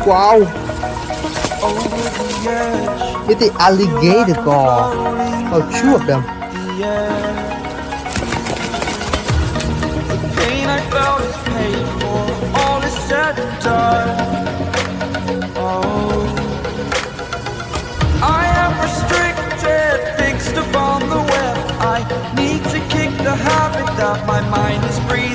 Wow, over the edge. it's the alligator gore. Oh, two of them. The edge. The pain I felt is paid for. All is said and done. Oh, I am restricted, fixed upon the web. I need to kick the habit that my mind is breathing.